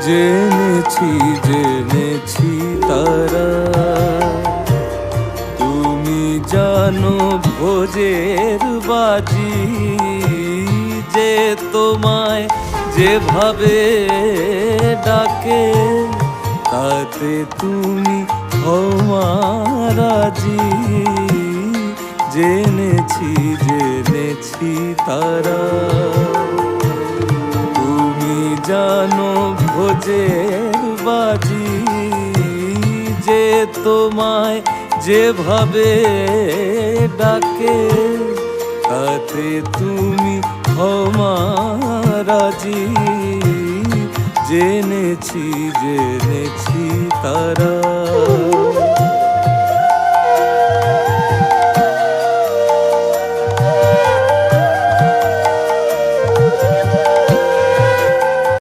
জেনেছি জেনেছি তারা তুমি জানো ভোজের বাজি, যে তোমায় যেভাবে ডাকে তাতে তুমি রাজি। জেনেছি জেনেছি তারা তুমি জানো ভোজের বাজি, যে তোমায় যেভাবে ডাকে তাতে তুমি রাজি। জেনেছি জেনেছি তারা।